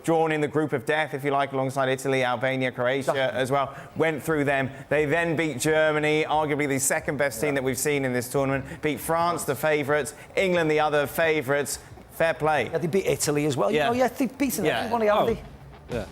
drawn in the group of death, if you like, alongside Italy, Albania, Croatia as well. Went through them. They then beat Germany, arguably the second best team that we've seen in this tournament. Beat France, the favourites. England, the other favourites. Fair play. Yeah, they beat Italy as well. Yeah. They've beaten everybody, haven't they? Yeah.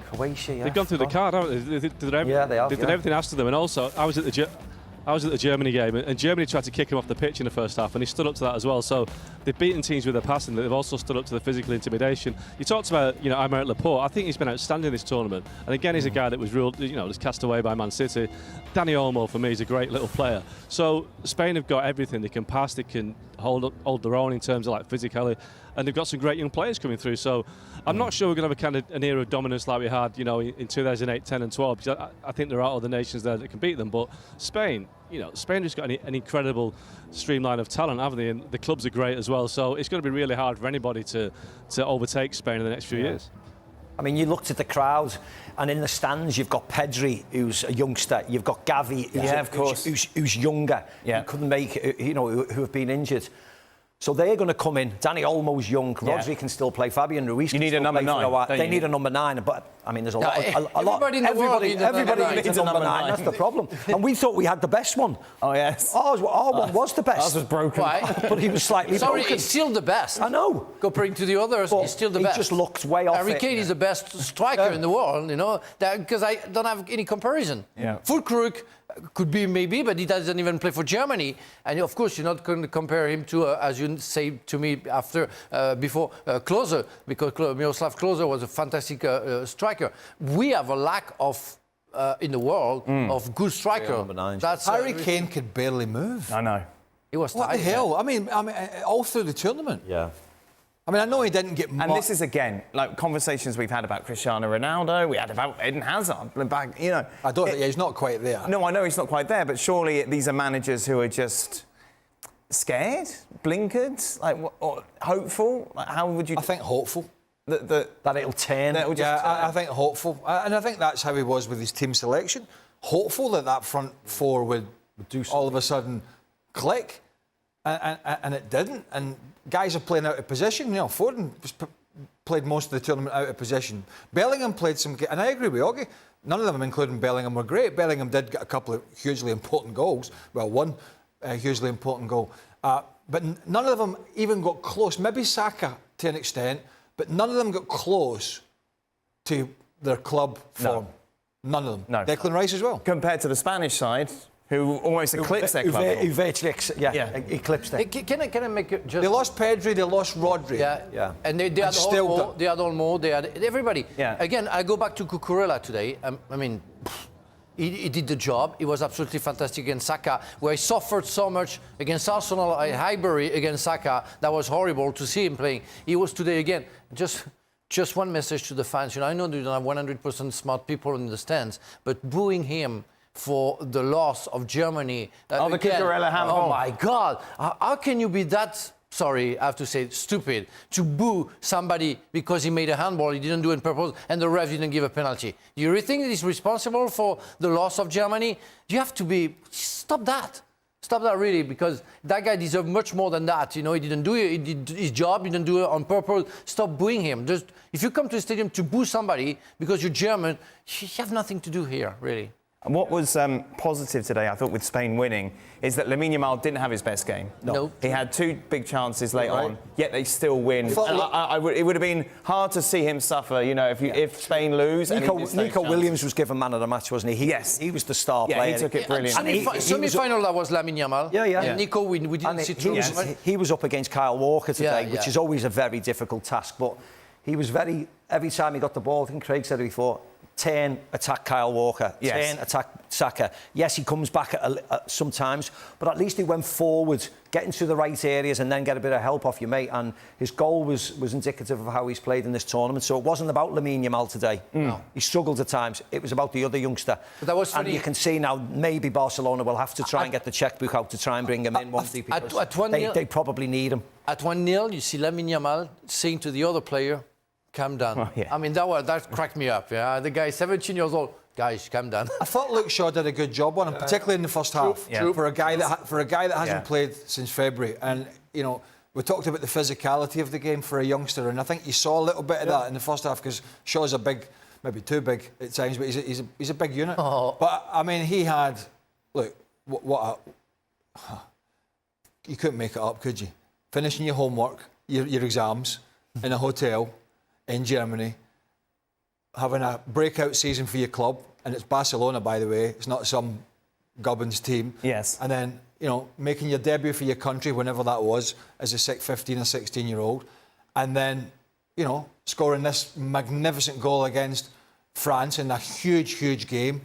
Croatia, yeah. They've gone through the card, haven't they? They did everything asked of them. And also, I was at the Germany game, and Germany tried to kick him off the pitch in the first half, and he stood up to that as well. So they've beaten teams with their passing. They've also stood up to the physical intimidation. You talked about, Aymeric Laporte. I think he's been outstanding this tournament. And again, he's a guy that was ruled, was cast away by Man City. Dani Olmo, for me, is a great little player. So Spain have got everything. They can pass, they can hold their own in terms of like physicality, and they've got some great young players coming through. So I'm not sure we're going to have a kind of an era of dominance like we had, in 2008, 10 and 12. Because I think there are other nations there that can beat them. But Spain, Spain has got an incredible streamline of talent, haven't they? And the clubs are great as well. So it's going to be really hard for anybody to overtake Spain in the next few years. I mean, you looked at the crowd, and in the stands you've got Pedri, who's a youngster. You've got Gavi, who's younger, who couldn't make it, who have been injured. So they're going to come in. Dani Olmo's young. Rodri can still play. Fabian Ruiz. You need a number 9. They need a number 9. But I mean, there's a lot. Everybody in the world needs a number 9. Needs a number 9. That's the problem. And we thought we had the best one. Oh yes. Our one was the best. Ours was broken. Why? But he was slightly broken. Sorry, he's still the best. I know. Comparing to the others, he's still the best. He just looks way off. Harry Kane is the best striker in the world. Because I don't have any comparison. Yeah. Fulkrug could be maybe, but he doesn't even play for Germany. And of course, you're not going to compare him to, as you say to me before, Klose, because Miroslav Klose was a fantastic striker. We have a lack of, in the world, of good striker. That's Harry Kane could barely move. I know. He was what tight, the hell? I mean, all through the tournament. Yeah. I mean, I know he didn't get much. And this is, again, like conversations we've had about Cristiano Ronaldo, we had about Eden Hazard. Back, I don't think he's not quite there. No, I know he's not quite there, but surely these are managers who are just scared, blinkered, or hopeful. Like, how would you... I think hopeful. That it'll turn. I think hopeful. And I think that's how he was with his team selection. Hopeful that front four would do all of a sudden click. And it didn't. And guys are playing out of position. Foden played most of the tournament out of position. Bellingham played some... And I agree with Augie. None of them, including Bellingham, were great. Bellingham did get a couple of hugely important goals. Well, one hugely important goal. But none of them even got close. Maybe Saka, to an extent, but none of them got close to their club form. None of them. No. Declan Rice as well. Compared to the Spanish side, who almost eclipsed their club. Who virtually eclipsed them. Can I make it just... They lost Pedri, they lost Rodri. Yeah. And they had Olmo, they had everybody. Yeah. Again, I go back to Cucurella today. I mean, he did the job. He was absolutely fantastic against Saka, where he suffered so much against Arsenal at Highbury against Saka. That was horrible to see him playing. He was today again. Just one message to the fans. I know you don't have 100% smart people in the stands, but booing him for the loss of Germany. The Cucurella handball. Oh my God! How can you be that? Sorry, I have to say, stupid to boo somebody because he made a handball, he didn't do it on purpose, and the ref didn't give a penalty. Do you really think that he's responsible for the loss of Germany? You have to be... Stop that. Stop that, really, because that guy deserved much more than that. He didn't do it, he did his job, he didn't do it on purpose. Stop booing him. Just, if you come to the stadium to boo somebody because you're German, you have nothing to do here, really. And what was positive today, I thought, with Spain winning, is that Lamine Yamal didn't have his best game. No. He had 2 big chances late on, yet they still win. It would have been hard to see him suffer, if Spain lose. Nico Williams was given man of the match, wasn't he? He was the star player. Yeah, he took it brilliantly. Semi-final, that was Lamine Yamal. Yeah. And Nico, we didn't see too much. He was up against Kyle Walker today, which is always a very difficult task. But he was every time he got the ball, I think Craig said it before, turn, attack Kyle Walker, turn, attack Saka. Yes, he comes back sometimes, but at least he went forward, get into the right areas and then get a bit of help off your mate. And his goal was indicative of how he's played in this tournament. So it wasn't about Lamine Yamal today. No. He struggled at times. It was about the other youngster. But that was funny. And you can see now maybe Barcelona will have to try and get the checkbook out to try and bring him in, won't they? Because they probably need him. At 1-0, you see Lamine Yamal saying to the other player, calm down. Oh, yeah. I mean, that cracked me up. Yeah, the guy, 17 years old. Guys, calm down. I thought Luke Shaw did a good job on him, particularly in the first half. True. For a guy that hasn't played since February, and we talked about the physicality of the game for a youngster, and I think you saw a little bit of that in the first half because Shaw's a big, maybe too big at times, but he's a big unit. Oh. But I mean, he had, look, you couldn't make it up, could you? Finishing your homework, your exams in a hotel in Germany, having a breakout season for your club, and it's Barcelona, by the way, it's not some Gubbins team. Yes. And then, you know, making your debut for your country, whenever that was, as a 15 or 16-year-old, and then, you know, scoring this magnificent goal against France in a huge, huge game,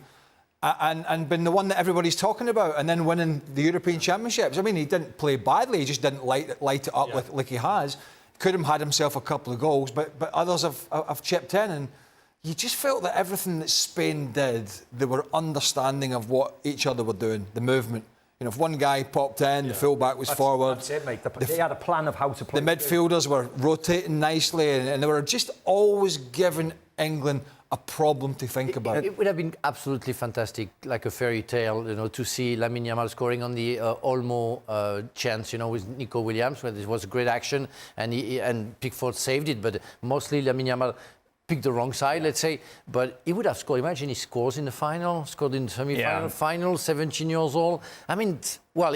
and been the one that everybody's talking about, and then winning the European Championships. I mean, he didn't play badly, he just didn't light it up like he has. Could have had himself a couple of goals, but others have chipped in, and you just felt that everything that Spain did, they were understanding of what each other were doing, the movement. You know, if one guy popped in, the fullback was forward. That's it, mate. They had a plan of how to play. The midfielders were rotating nicely, and they were just always giving England a problem to think about. It would have been absolutely fantastic, like a fairy tale, you know, to see Lamine Yamal scoring on the Olmo chance, you know, with Nico Williams, where it was a great action, and Pickford saved it, but mostly Lamine Yamal picked the wrong side, let's say, but he would have scored. Imagine he scores in the final, scored in the semi-final, final, 17 years old. I mean, well,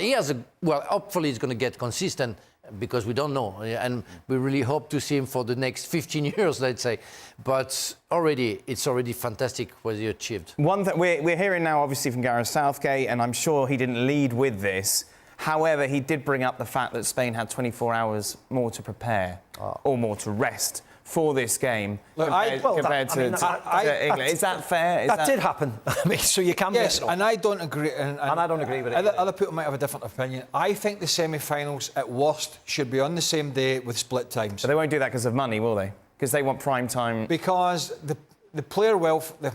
hopefully he's going to get consistent, because we don't know, and we really hope to see him for the next 15 years, let's say. But it's already fantastic what he achieved. One that we're hearing now, obviously, from Gareth Southgate, and I'm sure he didn't lead with this. However, he did bring up the fact that Spain had 24 hours more to prepare, or more to rest for this game compared to England. Is that fair? That did happen. I mean, so you can. Yes, and I don't agree. And I don't agree with it. Other people might have a different opinion. I think the semi-finals at worst should be on the same day with split times. But they won't do that because of money, will they? Because they want prime time. Because the player welfare,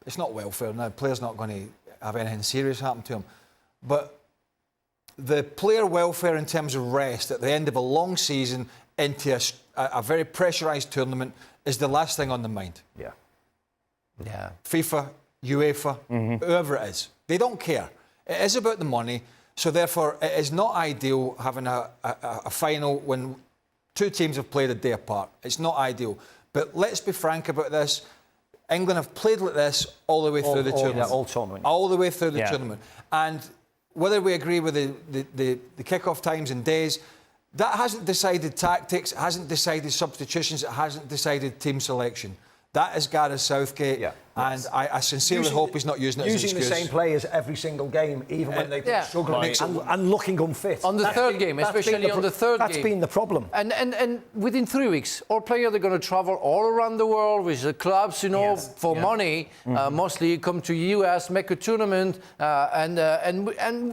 it's not welfare. Now, the player's not going to have anything serious happen to him, but the player welfare in terms of rest at the end of a long season into a very pressurised tournament is the last thing on the mind. Yeah. FIFA, UEFA, whoever it is, they don't care. It is about the money, so therefore it is not ideal having a final when two teams have played a day apart. It's not ideal. But let's be frank about this. England have played like this all the way through the tournament. All tournament. All the way through the tournament. And whether we agree with the kick-off times and days, that hasn't decided tactics, it hasn't decided substitutions, it hasn't decided team selection. That is Gareth Southgate, and I sincerely hope he's not using it as an excuse. Using the same players every single game, even when they've been struggling and looking unfit. On the third game, especially on the third game. That's been the problem. And within 3 weeks, all players are going to travel all around the world with the clubs, you know, for money. Mostly come to US, make a tournament, and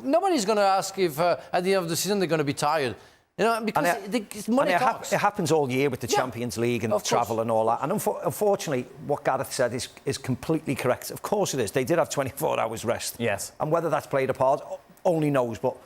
nobody's going to ask if at the end of the season they're going to be tired. You know, because money talks. It happens all year with the Champions League and travel and all that. And unfortunately, what Gareth said is completely correct. Of course it is. They did have 24 hours rest. Yes. And whether that's played a part, only knows. But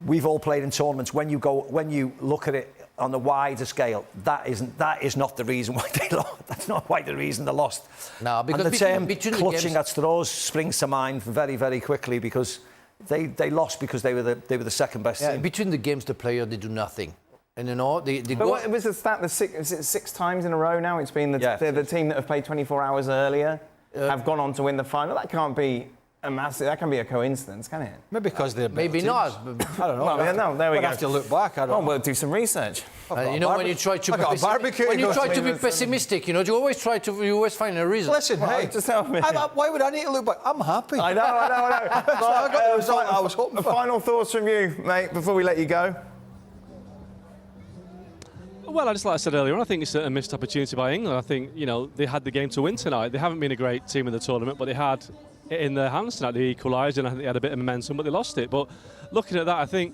we've all played in tournaments. When you look at it on the wider scale, that is not the reason why they lost. That's not quite the reason they lost. No, because and the term clutching games at straws springs to mind very, very quickly because they lost because they were the second best team. Between the games, the player they do nothing, and you know they but what was the stat? Is it 6 times in a row now? It's been the team that have played 24 hours earlier have gone on to win the final. That can't be that can be a coincidence, can it? Maybe because they're maybe teams. not. I don't know. Well, no, there we go. Have to look back. I don't know. We'll do some research. You know, when you try to be pessimistic, you know, you always find a reason. Listen, hey, just tell me. Why would I need to look back? I'm happy. I know. I was hoping for. Final thoughts from you, mate, before we let you go. Well, like I said earlier, I think it's a missed opportunity by England. I think, you know, they had the game to win tonight. They haven't been a great team in the tournament, but they had it in their hands tonight. They equalised, and I think they had a bit of momentum, but they lost it. But looking at that, I think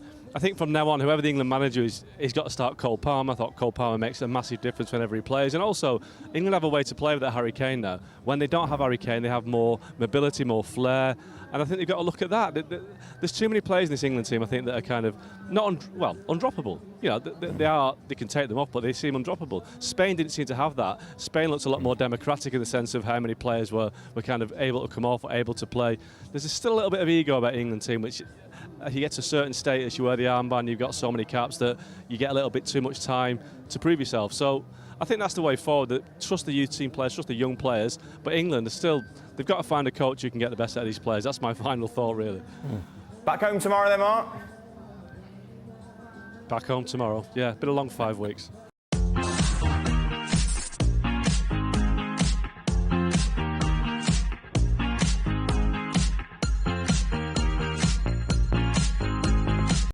from now on, whoever the England manager is, he's got to start Cole Palmer. I thought Cole Palmer makes a massive difference whenever he plays. And also, England have a way to play with that Harry Kane now. When they don't have Harry Kane, they have more mobility, more flair. And I think they've got to look at that. There's too many players in this England team, I think, that are kind of undroppable. You know, they can take them off, but they seem undroppable. Spain didn't seem to have that. Spain looks a lot more democratic in the sense of how many players were kind of able to come off or able to play. There's still a little bit of ego about the England team, which you get to a certain status, you wear the armband, you've got so many caps that you get a little bit too much time to prove yourself. So I think that's the way forward. That trust the youth team players, trust the young players. But England they've got to find a coach who can get the best out of these players. That's my final thought, really. Back home tomorrow then, Mark? Back home tomorrow. Yeah, been a long 5 weeks.